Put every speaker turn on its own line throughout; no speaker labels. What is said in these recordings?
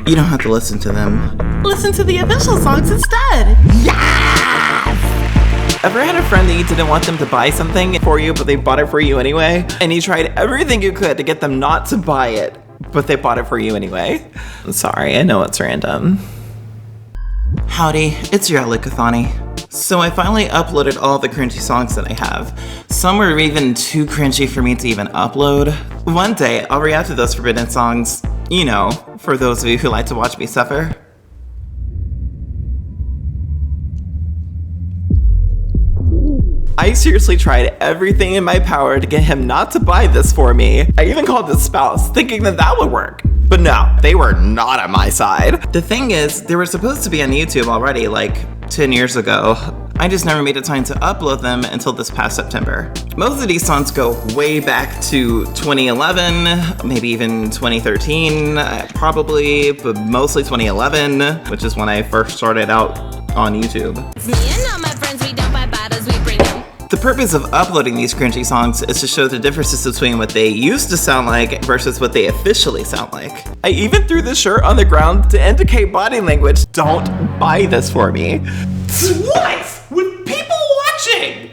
You don't have to listen to them. Listen to the official songs instead. Yes! Ever had a friend that you didn't want them to buy something for you, but they bought it for you anyway? And you tried everything you could to get them not to buy it, but they bought it for you anyway? I'm sorry, I know it's random. Howdy, it's your ally Kaphonie. So I finally uploaded all the cringy songs that I have. Some were even too cringy for me to even upload. One day, I'll react to those forbidden songs, you know, for those of you who like to watch me suffer. I seriously tried everything in my power to get him not to buy this for me. I even called his spouse, thinking that that would work. But no, they were not on my side. The thing is, they were supposed to be on YouTube already, like 10 years ago. I just never made the time to upload them until this past September. Most of these songs go way back to 2011, maybe even 2013, probably, but mostly 2011, which is when I first started out on YouTube. The purpose of uploading these cringy songs is to show the differences between what they used to sound like versus what they officially sound like. I even threw the shirt on the ground to indicate body language. Don't buy this for me. What? With people watching!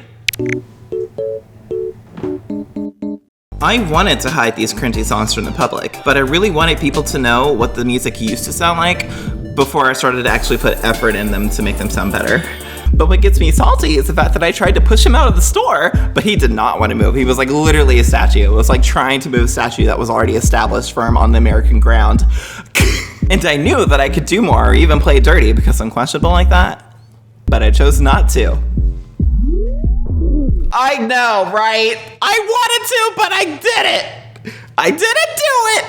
I wanted to hide these cringy songs from the public, but I really wanted people to know what the music used to sound like before I started to actually put effort in them to make them sound better. But what gets me salty is the fact that I tried to push him out of the store, but he did not want to move. He was like literally a statue. It was like trying to move a statue that was already established firm on the American ground. And I knew that I could do more or even play dirty because I'm questionable like that, but I chose not to. I know, right? I wanted to, but I didn't. I didn't do it.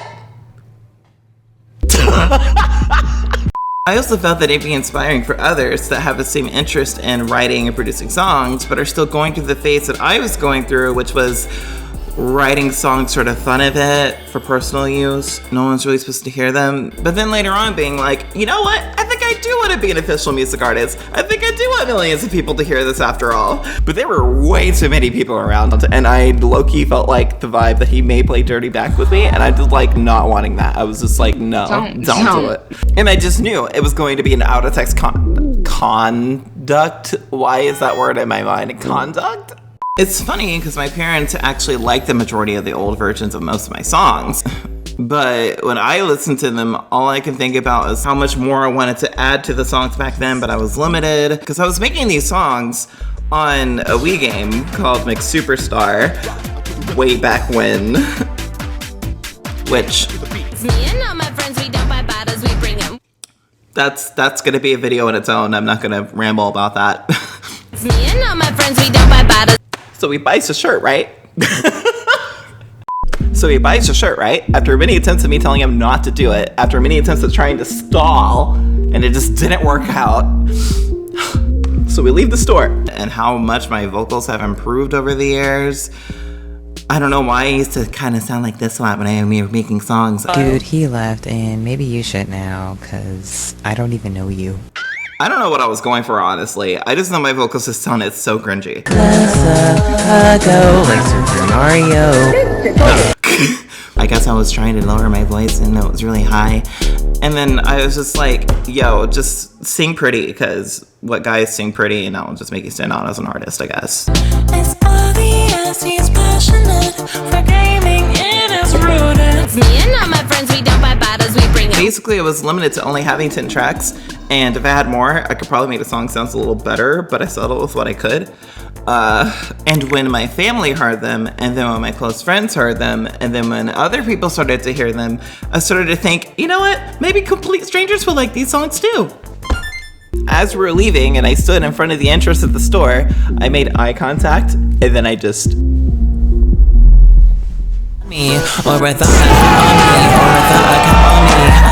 I also felt that it'd be inspiring for others that have the same interest in writing and producing songs, but are still going through the phase that I was going through, which was writing songs for the fun of it, for personal use. No one's really supposed to hear them. But then later on being like, you know what? I think I do want to be an official music artist. I think I do want millions of people to hear this after all. But there were way too many people around, and I low-key felt like the vibe that he may play dirty back with me, and I just like not wanting that. I was just like, no, don't do it. And I just knew it was going to be an Outtakes conduct. Why is that word in my mind? Conduct? It's funny because my parents actually like the majority of the old versions of most of my songs. But when I listen to them, all I can think about is how much more I wanted to add to the songs back then, but I was limited. Because I was making these songs on a Wii game called McSuperstar way back when. Which... That's gonna be a video in its own. I'm not gonna ramble about that. So he buys the shirt, right? After many attempts of me telling him not to do it, after many attempts of trying to stall, and it just didn't work out. So we leave the store. And how much my vocals have improved over the years. I don't know why I used to kind of sound like this a lot when I was making songs.
Dude, he left, and maybe you should now, cause I don't even know you.
I don't know what I was going for, honestly. I just know my vocals just sounded so cringy.
Like Super Mario.
I guess I was trying to lower my voice and it was really high. And then I was just like, yo, just sing pretty, because what guys sing pretty, and I'll just make you stand out as an artist, I guess.
It's obvious he's passionate for gaming, it is rooted. Me and all my friends, we don't buy bottles, we bring them.
Basically, I was limited to only having 10 tracks, and if I had more, I could probably make the song sound a little better, but I settled with what I could. And when my family heard them, and then when my close friends heard them, and then when other people started to hear them, I started to think, you know what? Maybe complete strangers will like these songs too. As we were leaving and I stood in front of the entrance of the store, I made eye contact, and then I just...
Me, or I thought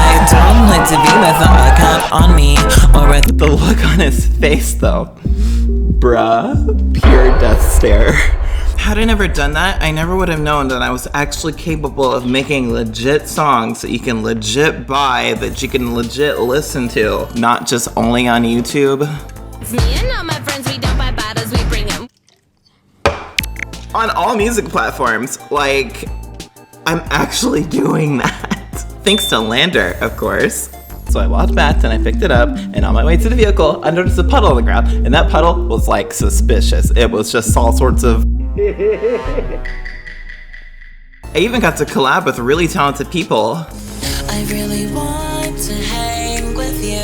I don't like to be without a cap on me, or I
The look on his face though. Bruh, pure death stare. Had I never done that, I never would have known that I was actually capable of making legit songs that you can legit buy, that you can legit listen to, not just only on YouTube.
Me and all my friends, we don't buy bottles, we bring them.
On all music platforms, like, I'm actually doing that. Thanks to Landr, of course. So I walked back and I picked it up, and on my way to the vehicle, I noticed a puddle on the ground, and that puddle was like suspicious. It was just all sorts of... I even got to collab with really talented people.
I really want to hang with you.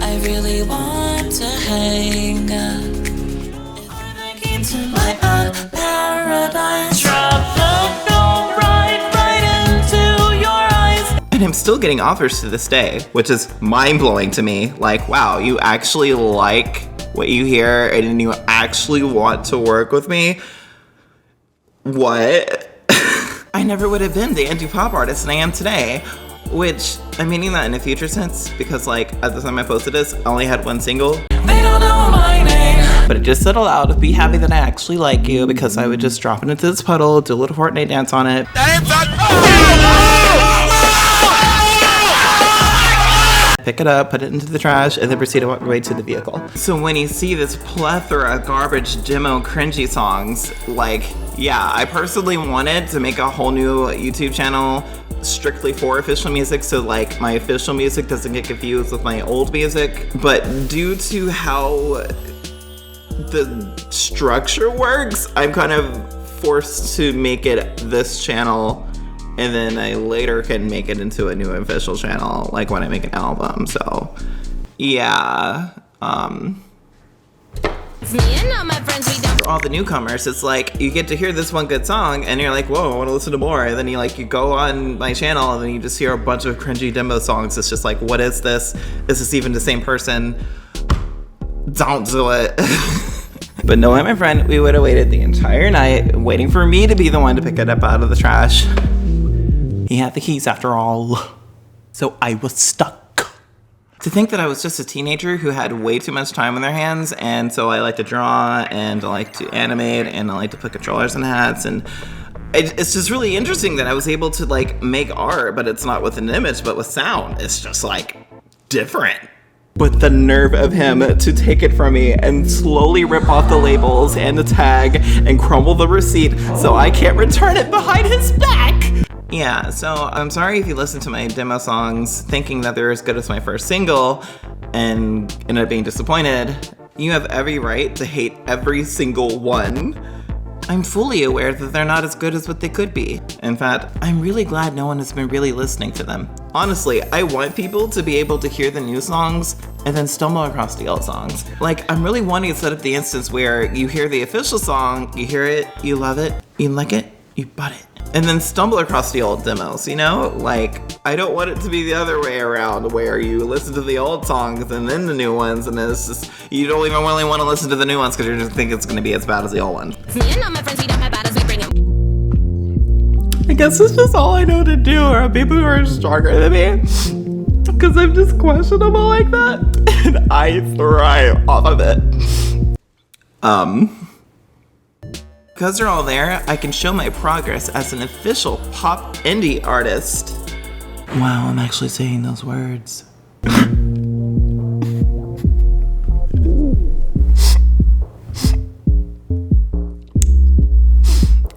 I really want to hang. If I came to my own paradise, drop the film right into your eyes.
And I'm still getting offers to this day, which is mind-blowing to me. Like, wow, you actually like what you hear and you actually want to work with me? What? I never would have been the indie pop artist and I am today. Which, I'm meaning that in a future sense, because like, at the time I posted this, I only had one single.
They don't know my name.
But it just said aloud, be happy that I actually like you, because I would just drop it into this puddle, do a little Fortnite dance on it. Pick it up, put it into the trash, and then proceed to walk away to the vehicle. So when you see this plethora of garbage demo cringy songs, like, yeah, I personally wanted to make a whole new YouTube channel strictly for official music, so like my official music doesn't get confused with my old music. But due to how the structure works, I'm kind of forced to make it this channel, and then I later can make it into a new official channel, like when I make an album. So, yeah.
Me and all my friends, we don't.
For all the newcomers, it's like you get to hear this one good song, and you're like, whoa, I want to listen to more. And then you go on my channel, and then you just hear a bunch of cringy demo songs. It's just like, what is this? Is this even the same person? Don't do it. But knowing my friend, we would have waited the entire night, waiting for me to be the one to pick it up out of the trash. He had the keys after all. So I was stuck. To think that I was just a teenager who had way too much time on their hands, and so I like to draw, and I like to animate, and I like to put controllers in hats, and it's just really interesting that I was able to like make art, but it's not with an image, but with sound. It's just like different. But the nerve of him to take it from me and slowly rip off the labels and the tag and crumble the receipt so I can't return it behind his back. Yeah, so I'm sorry if you listen to my demo songs thinking that they're as good as my first single and ended up being disappointed. You have every right to hate every single one. I'm fully aware that they're not as good as what they could be. In fact, I'm really glad no one has been really listening to them. Honestly, I want people to be able to hear the new songs and then stumble across the old songs. Like, I'm really wanting to set up the instance where you hear the official song, you hear it, you love it, you like it, you bought it. And then stumble across the old demos, you know? Like, I don't want it to be the other way around where you listen to the old songs and then the new ones, and it's just, you don't even really want to listen to the new ones because you just think it's going to be as bad as the old ones.
Me and all my friends, we don't have battles, we bring them.
I guess it's just all I know to do, or people who are stronger than me. Because I'm just questionable like that. And I thrive off of it. Because they're all there, I can show my progress as an official pop indie artist. Wow, I'm actually saying those words.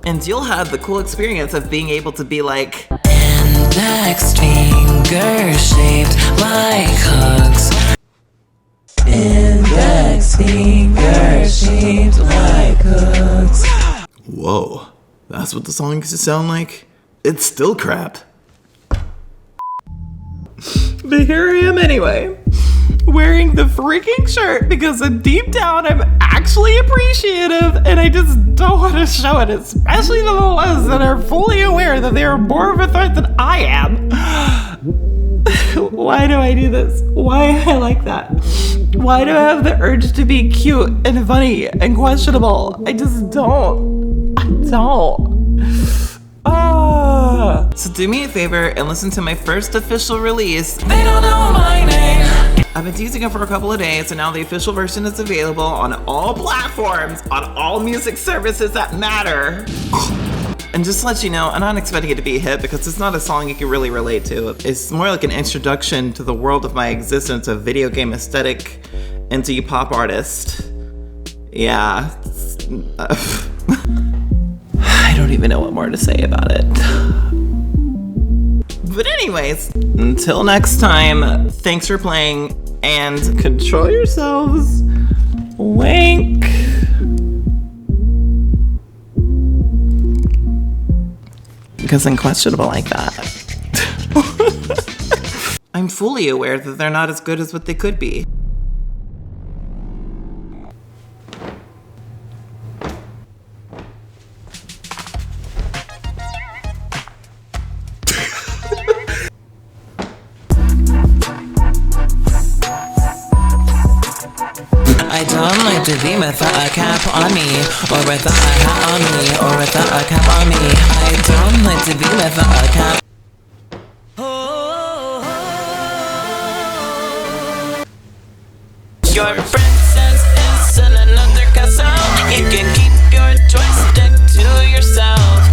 And you'll have the cool experience of being able to be like,
Index finger shaped like hooks. Index finger shaped like hooks.
whoa, that's what the song used to sound like? It's still crap. But here I am anyway, wearing the freaking shirt because deep down I'm actually appreciative and I just don't want to show it, especially to the ones that are fully aware that they are more of a threat than I am. Why do I do this? Why I like that? Why do I have the urge to be cute and funny and questionable? I just don't. I don't. So do me a favor and listen to my first official release.
They don't know my name.
I've been teasing it for a couple of days, and now the official version is available on all platforms, on all music services that matter. And just to let you know, I'm not expecting it to be a hit because it's not a song you can really relate to. It's more like an introduction to the world of my existence of video game aesthetic indie pop artist. Yeah. I don't even know what more to say about it. But anyways, until next time, thanks for playing and control yourselves. Wink. Because I'm questionable like that. I'm fully aware that they're not as good as what they could be.
I don't like to be without a cap on me, or without a hat on me, or without a cap on me. I don't like to be without a cap.